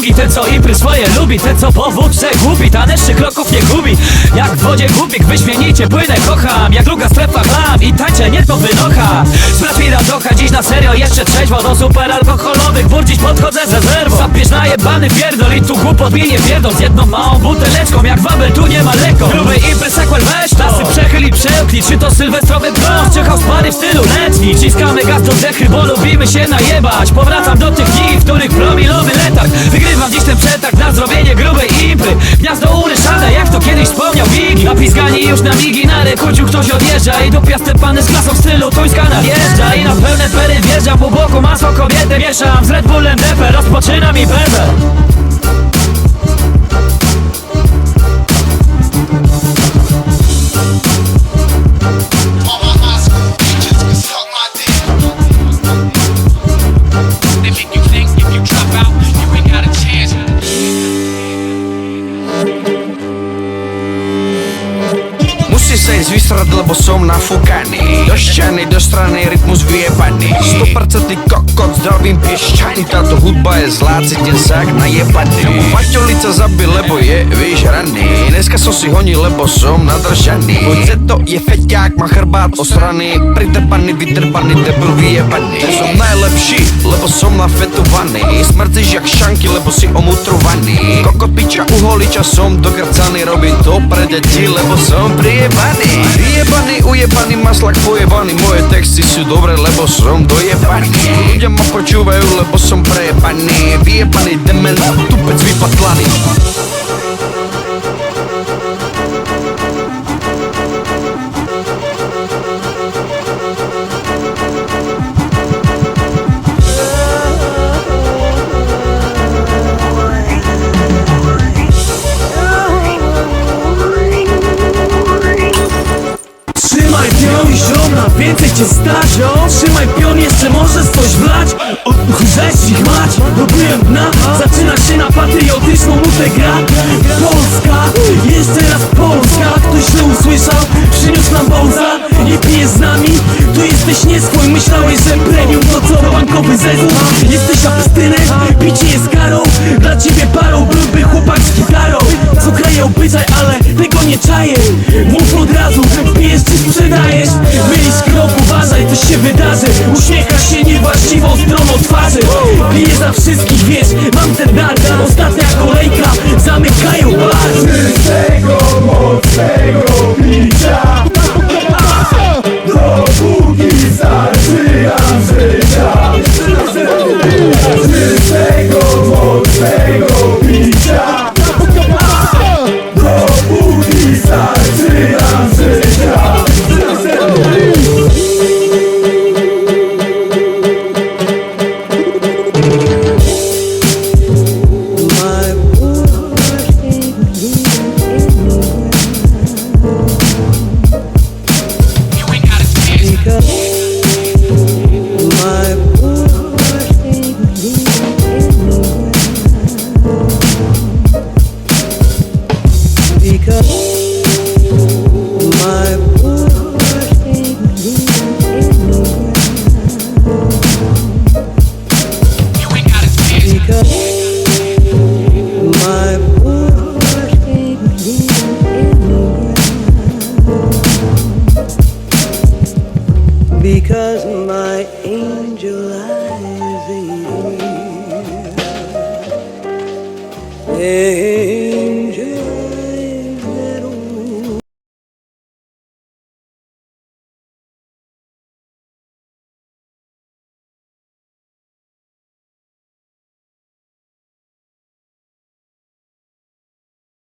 drugi, ten co impry swoje lubi, ten co po wódce głupi, tanecznych kroków nie gubi. Jak w wodzie głupik, wyśmienicie płynę, kocham. Jak druga strefa glam i tańczę, nie to wynocha. Sprawdź mi radocha, dziś na serio jeszcze trzeźwo. Do super alkoholowych bór dziś podchodzę z rezerwą. Zapiesz najebany pierdol i tu głupot mi nie pierdol. Z jedną małą buteleczką, jak wabel tu nie ma lekko. Gruby impry sequel weź to, tasy przechyl i przełknij. Czy to sylwestrowy blond, czy house party w stylu letni. Ciskamy gaz do dechy, bo lubimy się najebać. Powracam do tych dni, w których promilowy letarg. Wygrywam dziś ten przetarg na zrobienie grubej impry. Gniazdo uryszane, jak to kiedyś wspomniał Biggie. Napizgani już na migi, na rekuciu ktoś odjeżdża. I dupia stepany z klasą w stylu tuńska nadjeżdża. I na pełne pery wjeżdżam, po boku masło kobiety mieszam. Z Red Bullem depę, rozpoczynam imprezę. Musi zejść z wistrad, lebo som nafúkaný. Do šťany, do strany, rytmus vyjebaný. 100% kokot, zdravím piešťaní. Táto hudba je zlá, cítim sa jak najebaný. Paťolica zabil, lebo je vyžraný. Dneska som si honil, lebo som nadržaný. Poďte to je feťák, má chrbát ostraný. Pritrpaný, vytrpaný, debil vyjebaný. Som najlepší, lebo som nafetovaný. Smrtíš jak šanky, lebo si omutrovaný. Kokot piča, uholiča, som dogrcaný. Robím to pre deti, lebo som prijebaný. Vyjebaný, ujebaný, maslak pojebaný. Moje texty sú dobré, lebo som dojebaný. Ľudia ma počúvajú, lebo som prejebaný. Vyjebaný, dement, tupec vypatlaný. Trzymaj pion, zioma, więcej cię stać. Trzymaj pion, jeszcze możesz coś wlać. Rzeź ich mać, dobyłem dna. Zaczyna się na patriotyczną nutę gra. Polska, jeszcze raz Polska. Ktoś źle usłyszał, przyniósł nam bołza. Nie pijesz z nami, to jesteś nie swój. Myślałeś, że premium to co, bankowy zezół. Jesteś abstynek, picie jest karą. Dla ciebie parą, byłby chłopak z gitarą. Co kraje obyczaj, ale tego nie czaję. Mów od razu, pijesz czy sprzedajesz. Mylisz krok, uważaj, coś się wydarzy. Uśmiechasz się niewłaściwą stroną twarzy. Piję za wszystkich, wiesz, mam ten dar. Ostatnia kolejka, zamykają bar. Czystego, mocnego picia, dopóki starczy nam życia. Czystego, mocnego picia, dopóki starczy nam życia. Because